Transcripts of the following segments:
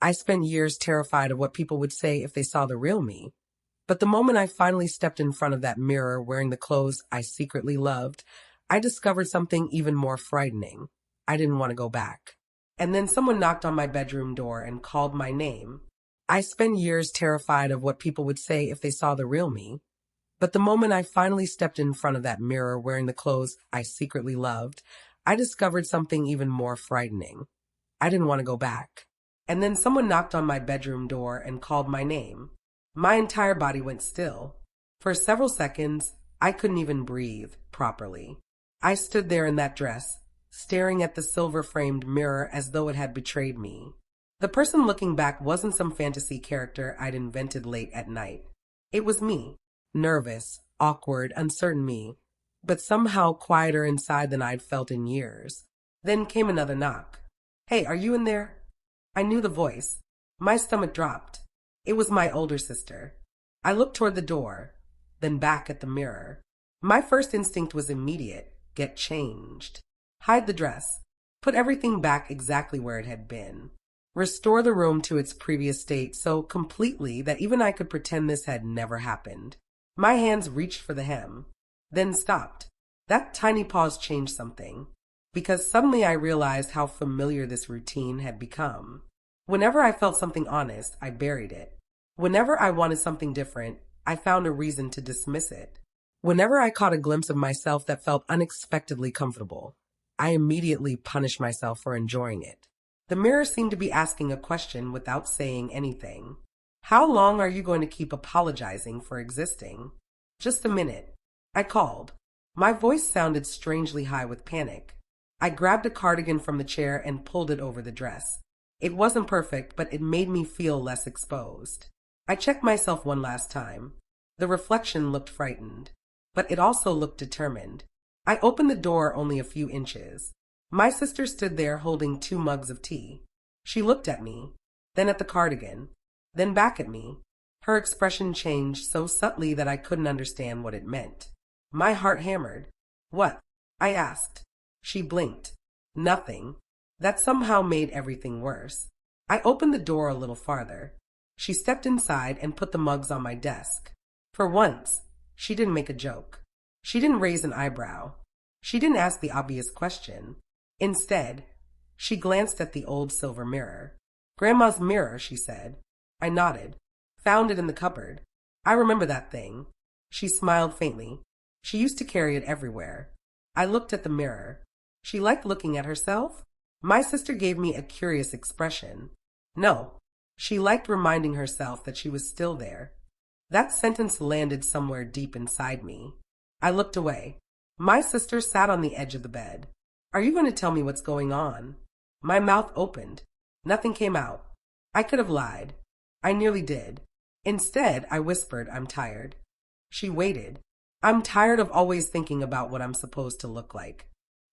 I spent years terrified of what people would say if they saw the real me. But the moment I finally stepped in front of that mirror wearing the clothes I secretly loved, I discovered something even more frightening. I didn't want to go back. And then someone knocked on my bedroom door and called my name. I spent years terrified of what people would say if they saw the real me. But the moment I finally stepped in front of that mirror wearing the clothes I secretly loved, I discovered something even more frightening. I didn't want to go back. And then someone knocked on my bedroom door and called my name. My entire body went still. For several seconds, I couldn't even breathe properly. I stood there in that dress, staring at the silver-framed mirror as though it had betrayed me. The person looking back wasn't some fantasy character I'd invented late at night. It was me. Nervous, awkward, uncertain me, but somehow quieter inside than I'd felt in years. Then came another knock. "Hey, are you in there?" I knew the voice. My stomach dropped. It was my older sister. I looked toward the door, then back at the mirror. My first instinct was immediate. Get changed. Hide the dress. Put everything back exactly where it had been. Restore the room to its previous state so completely that even I could pretend this had never happened. My hands reached for the hem, then stopped. That tiny pause changed something, because suddenly I realized how familiar this routine had become. Whenever I felt something honest, I buried it. Whenever I wanted something different, I found a reason to dismiss it. Whenever I caught a glimpse of myself that felt unexpectedly comfortable, I immediately punished myself for enjoying it. The mirror seemed to be asking a question without saying anything. "How long are you going to keep apologizing for existing?" "Just a minute," I called. My voice sounded strangely high with panic. I grabbed a cardigan from the chair and pulled it over the dress. It wasn't perfect, but it made me feel less exposed. I checked myself one last time. The reflection looked frightened, but it also looked determined. I opened the door only a few inches. My sister stood there holding 2 mugs of tea. She looked at me, then at the cardigan, then back at me. Her expression changed so subtly that I couldn't understand what it meant. My heart hammered. "What?" I asked. She blinked. "Nothing." That somehow made everything worse. I opened the door a little farther. She stepped inside and put the mugs on my desk. For once, she didn't make a joke. She didn't raise an eyebrow. She didn't ask the obvious question. Instead, she glanced at the old silver mirror. "Grandma's mirror," she said. I nodded. "Found it in the cupboard. I remember that thing." She smiled faintly. She used to carry it everywhere. I looked at the mirror. She liked looking at herself? My sister gave me a curious expression. No, she liked reminding herself that she was still there. That sentence landed somewhere deep inside me. I looked away. My sister sat on the edge of the bed. "Are you going to tell me what's going on?" My mouth opened. Nothing came out. I could have lied. I nearly did. Instead, I whispered, "I'm tired." She waited. "I'm tired of always thinking about what I'm supposed to look like."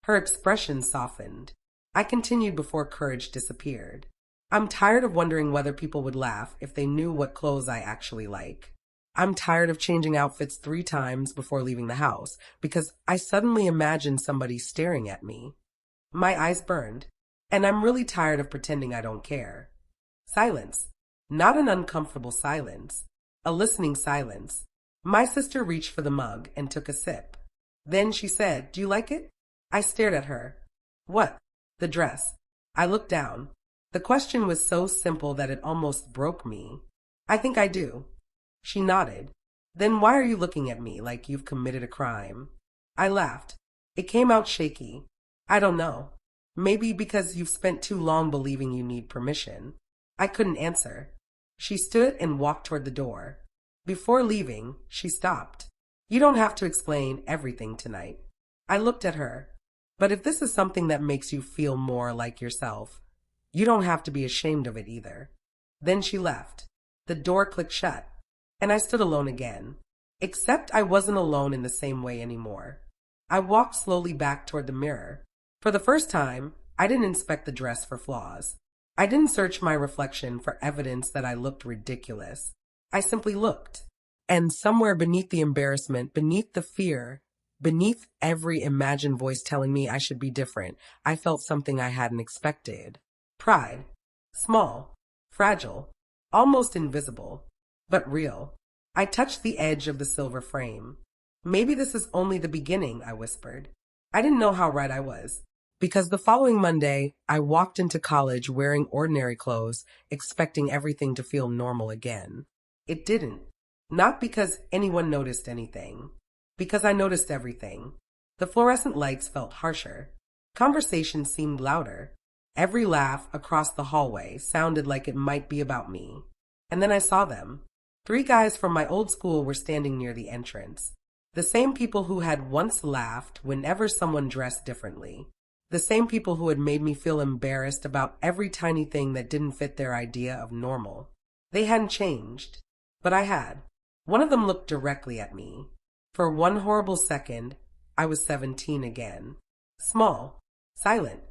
Her expression softened. I continued before courage disappeared. "I'm tired of wondering whether people would laugh if they knew what clothes I actually like. I'm tired of changing outfits 3 times before leaving the house because I suddenly imagined somebody staring at me." My eyes burned. "And I'm really tired of pretending I don't care." Silence. Not an uncomfortable silence. A listening silence. My sister reached for the mug and took a sip. Then she said, "Do you like it?" I stared at her. "What?" "The dress." I looked down. The question was so simple that it almost broke me. "I think I do." She nodded. "Then why are you looking at me like you've committed a crime?" I laughed. It came out shaky. "I don't know. Maybe because you've spent too long believing you need permission." I couldn't answer. She stood and walked toward the door. Before leaving, she stopped. "You don't have to explain everything tonight." I looked at her. "But if this is something that makes you feel more like yourself, you don't have to be ashamed of it either." Then she left. The door clicked shut, and I stood alone again. Except I wasn't alone in the same way anymore. I walked slowly back toward the mirror. For the first time, I didn't inspect the dress for flaws. I didn't search my reflection for evidence that I looked ridiculous. I simply looked. And somewhere beneath the embarrassment, beneath the fear, beneath every imagined voice telling me I should be different, I felt something I hadn't expected. Pride. Small, Fragile, almost invisible, but real. I touched the edge of the silver frame. Maybe this is only the beginning, I whispered. I didn't know how right I was. Because the following Monday, I walked into college wearing ordinary clothes, expecting everything to feel normal again. It didn't. Not because anyone noticed anything. Because I noticed everything. The fluorescent lights felt harsher. Conversation seemed louder. Every laugh across the hallway sounded like it might be about me. And then I saw them. 3 guys from my old school were standing near the entrance. The same people who had once laughed whenever someone dressed differently. The same people who had made me feel embarrassed about every tiny thing that didn't fit their idea of normal. They hadn't changed, but I had. One of them looked directly at me. For one horrible second, I was 17 again. Small, silent,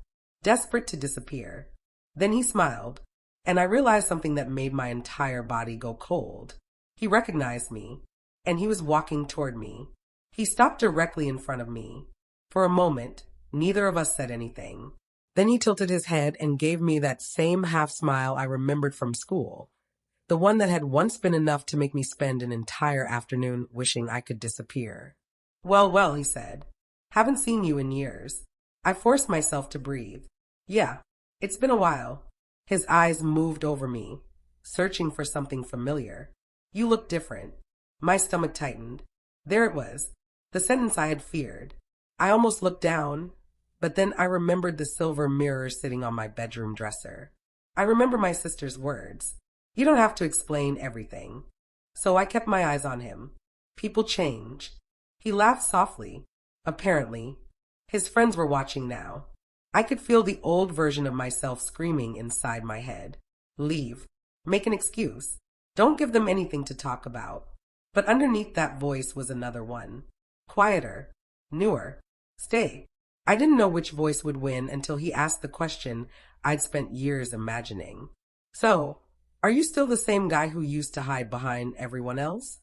desperate to disappear. Then he smiled, and I realized something that made my entire body go cold. He recognized me, and he was walking toward me. He stopped directly in front of me. For a moment, neither of us said anything. Then he tilted his head and gave me that same half smile I remembered from school. The one that had once been enough to make me spend an entire afternoon wishing I could disappear. Well, well, he said. Haven't seen you in years. I forced myself to breathe. Yeah, it's been a while. His eyes moved over me, searching for something familiar. You look different. My stomach tightened. There it was, the sentence I had feared. I almost looked down, but then I remembered the silver mirror sitting on my bedroom dresser. I remember my sister's words. You don't have to explain everything. So I kept my eyes on him. People change. He laughed softly. Apparently, his friends were watching now. I could feel the old version of myself screaming inside my head. Leave. Make an excuse. Don't give them anything to talk about. But underneath that voice was another one. Quieter. Newer. Stay. I didn't know which voice would win until he asked the question I'd spent years imagining. So, are you still the same guy who used to hide behind everyone else?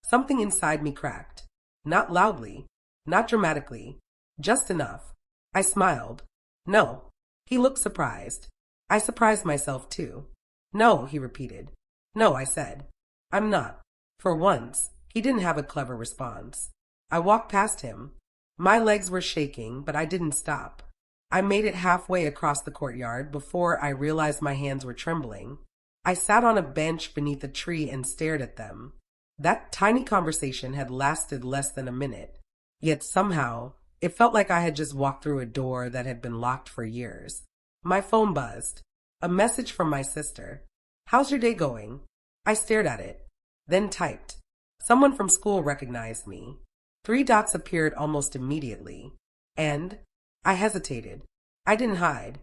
Something inside me cracked. Not loudly. Not dramatically. Just enough. I smiled. No. He looked surprised. I surprised myself too. No, he repeated. No, I said. I'm not. For once, he didn't have a clever response. I walked past him. My legs were shaking, but I didn't stop. I made it halfway across the courtyard before I realized my hands were trembling. I sat on a bench beneath a tree and stared at them. That tiny conversation had lasted less than a minute. Yet somehow, it felt like I had just walked through a door that had been locked for years. My phone buzzed. A message from my sister. How's your day going? I stared at it, then typed. Someone from school recognized me. 3 dots appeared almost immediately. And I hesitated. I didn't hide.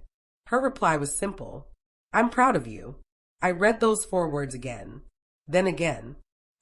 Her reply was simple. I'm proud of you. I read those 4 words again, then again,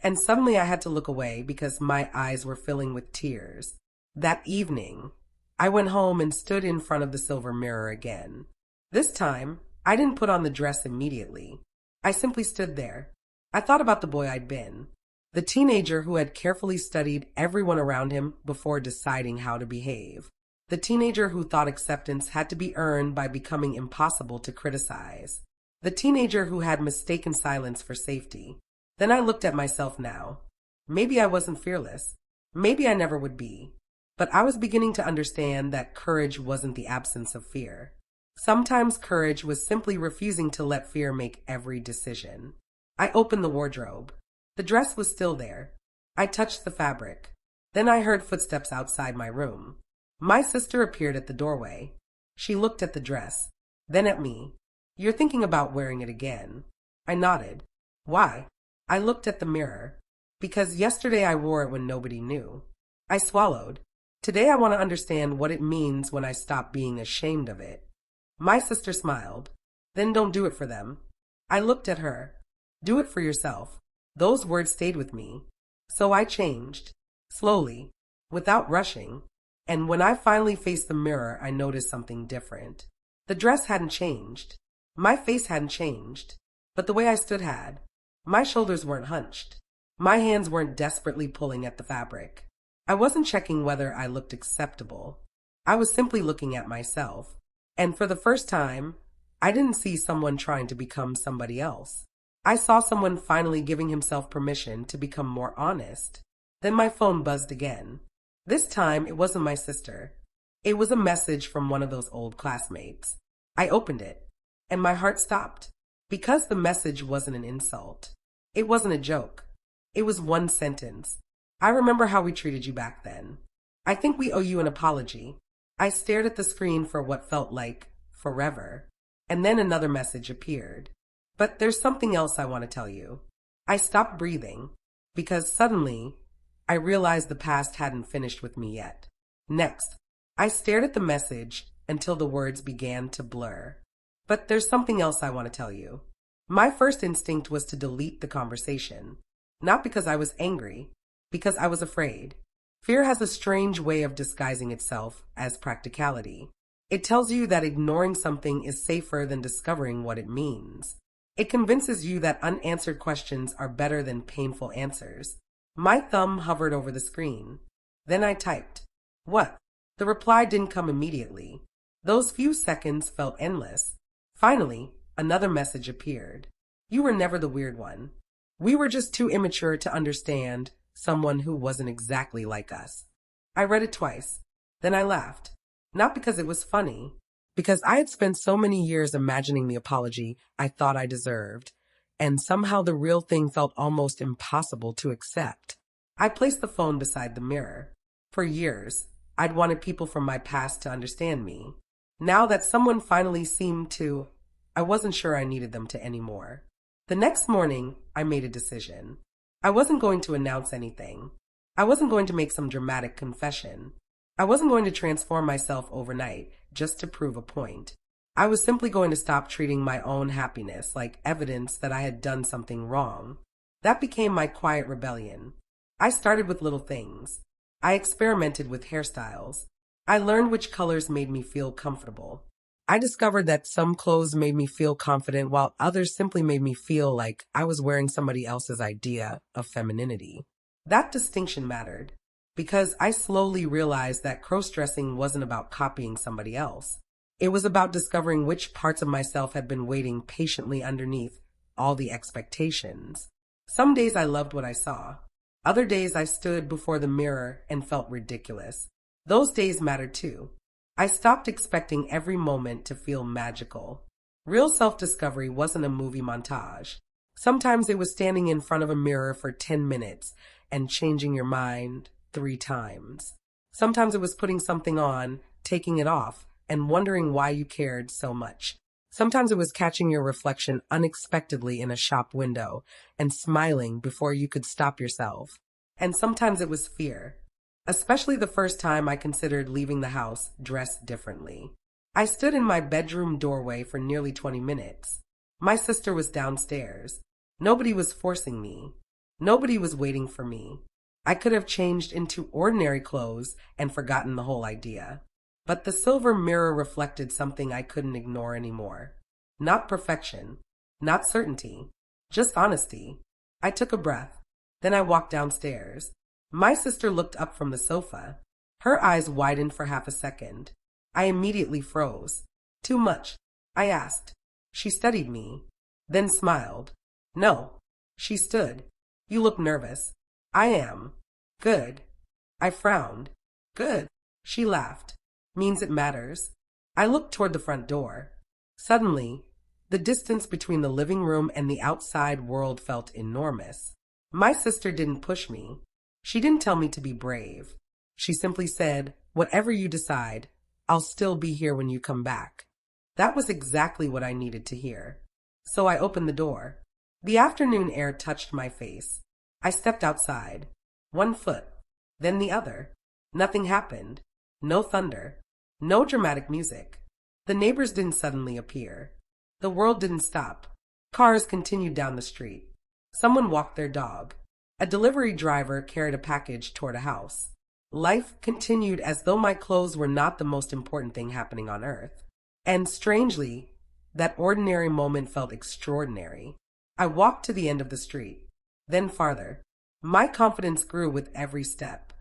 and suddenly I had to look away because my eyes were filling with tears. That evening, I went home and stood in front of the silver mirror again. This time, I didn't put on the dress immediately. I simply stood there. I thought about the boy I'd been, the teenager who had carefully studied everyone around him before deciding how to behave, the teenager who thought acceptance had to be earned by becoming impossible to criticize, the teenager who had mistaken silence for safety. Then I looked at myself now. Maybe I wasn't fearless. Maybe I never would be. But I was beginning to understand that courage wasn't the absence of fear. Sometimes courage was simply refusing to let fear make every decision. I opened the wardrobe. The dress was still there. I touched the fabric. Then I heard footsteps outside my room. My sister appeared at the doorway. She looked at the dress, then at me. You're thinking about wearing it again. I nodded. Why? I looked at the mirror. Because yesterday I wore it when nobody knew. I swallowed. Today I want to understand what it means when I stop being ashamed of it. My sister smiled. Then don't do it for them. I looked at her. Do it for yourself. Those words stayed with me. So I changed. Slowly. Without rushing. And when I finally faced the mirror, I noticed something different. The dress hadn't changed. My face hadn't changed. But the way I stood had. My shoulders weren't hunched. My hands weren't desperately pulling at the fabric. I wasn't checking whether I looked acceptable. I was simply looking at myself. And for the first time, I didn't see someone trying to become somebody else. I saw someone finally giving himself permission to become more honest. Then my phone buzzed again. This time, it wasn't my sister. It was a message from one of those old classmates. I opened it, and my heart stopped, because the message wasn't an insult. It wasn't a joke. It was one sentence. I remember how we treated you back then. I think we owe you an apology. I stared at the screen for what felt like forever, and then another message appeared. But there's something else I want to tell you. I stopped breathing, because suddenly, I realized the past hadn't finished with me yet. Next, I stared at the message until the words began to blur. But there's something else I want to tell you. My first instinct was to delete the conversation. Not because I was angry, because I was afraid. Fear has a strange way of disguising itself as practicality. It tells you that ignoring something is safer than discovering what it means. It convinces you that unanswered questions are better than painful answers. My thumb hovered over the screen. Then I typed. What? The reply didn't come immediately. Those few seconds felt endless. Finally, another message appeared. You were never the weird one. We were just too immature to understand someone who wasn't exactly like us. I read it twice. Then I laughed. Not because it was funny, because I had spent so many years imagining the apology I thought I deserved, and somehow the real thing felt almost impossible to accept. I placed the phone beside the mirror. For years, I'd wanted people from my past to understand me. Now that someone finally seemed to, I wasn't sure I needed them to anymore. The next morning, I made a decision. I wasn't going to announce anything. I wasn't going to make some dramatic confession. I wasn't going to transform myself overnight just to prove a point. I was simply going to stop treating my own happiness like evidence that I had done something wrong. That became my quiet rebellion. I started with little things. I experimented with hairstyles. I learned which colors made me feel comfortable. I discovered that some clothes made me feel confident while others simply made me feel like I was wearing somebody else's idea of femininity. That distinction mattered, because I slowly realized that crossdressing wasn't about copying somebody else. It was about discovering which parts of myself had been waiting patiently underneath all the expectations. Some days I loved what I saw. Other days I stood before the mirror and felt ridiculous. Those days mattered too. I stopped expecting every moment to feel magical. Real self-discovery wasn't a movie montage. Sometimes it was standing in front of a mirror for 10 minutes and changing your mind 3 times. Sometimes it was putting something on, taking it off, and wondering why you cared so much. Sometimes it was catching your reflection unexpectedly in a shop window and smiling before you could stop yourself. And sometimes it was fear. Especially the first time I considered leaving the house dressed differently. I stood in my bedroom doorway for nearly 20 minutes. My sister was downstairs. Nobody was forcing me. Nobody was waiting for me. I could have changed into ordinary clothes and forgotten the whole idea. But the silver mirror reflected something I couldn't ignore anymore. Not perfection, not certainty, just honesty. I took a breath. Then I walked downstairs. My sister looked up from the sofa. Her eyes widened for half a second. I immediately froze. Too much, I asked. She studied me, then smiled. No, she stood. You look nervous. I am. Good. I frowned. Good. She laughed. Means it matters. I looked toward the front door. Suddenly, the distance between the living room and the outside world felt enormous. My sister didn't push me. She didn't tell me to be brave. She simply said, whatever you decide, I'll still be here when you come back. That was exactly what I needed to hear. So I opened the door. The afternoon air touched my face. I stepped outside. 1 foot, then the other. Nothing happened. No thunder. No dramatic music. The neighbors didn't suddenly appear. The world didn't stop. Cars continued down the street. Someone walked their dog. A delivery driver carried a package toward a house. Life continued as though my clothes were not the most important thing happening on earth. And strangely, that ordinary moment felt extraordinary. I walked to the end of the street, then farther. My confidence grew with every step,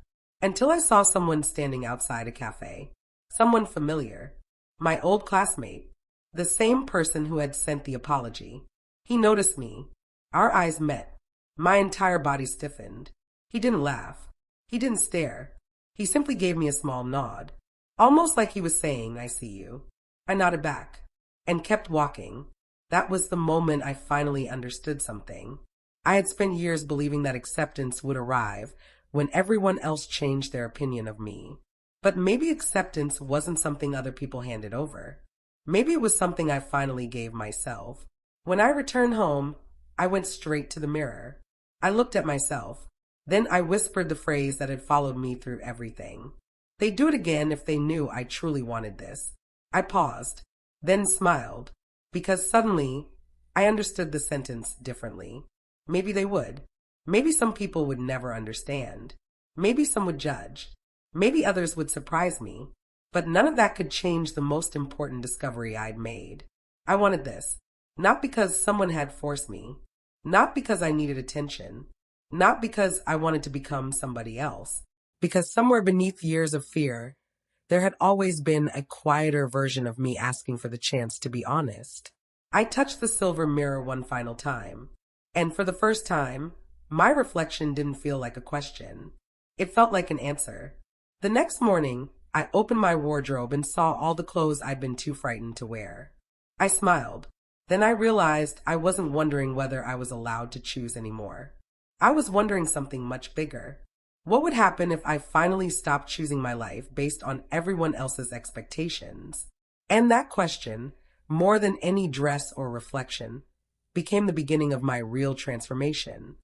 until I saw someone standing outside a cafe. Someone familiar. My old classmate. The same person who had sent the apology. He noticed me. Our eyes met. My entire body stiffened. He didn't laugh. He didn't stare. He simply gave me a small nod, almost like he was saying, "I see you." I nodded back and kept walking. That was the moment I finally understood something. I had spent years believing that acceptance would arrive when everyone else changed their opinion of me. But maybe acceptance wasn't something other people handed over. Maybe it was something I finally gave myself. When I returned home, I went straight to the mirror. I looked at myself. Then I whispered the phrase that had followed me through everything. They'd do it again if they knew I truly wanted this. I paused, then smiled, because suddenly I understood the sentence differently. Maybe they would. Maybe some people would never understand. Maybe some would judge. Maybe others would surprise me. But none of that could change the most important discovery I'd made. I wanted this, not because someone had forced me, not because I needed attention, not because I wanted to become somebody else, because somewhere beneath years of fear, there had always been a quieter version of me asking for the chance to be honest. I touched the silver mirror one final time, and for the first time, my reflection didn't feel like a question. It felt like an answer. The next morning, I opened my wardrobe and saw all the clothes I'd been too frightened to wear. I smiled. Then I realized I wasn't wondering whether I was allowed to choose anymore. I was wondering something much bigger. What would happen if I finally stopped choosing my life based on everyone else's expectations? And that question, more than any dress or reflection, became the beginning of my real transformation.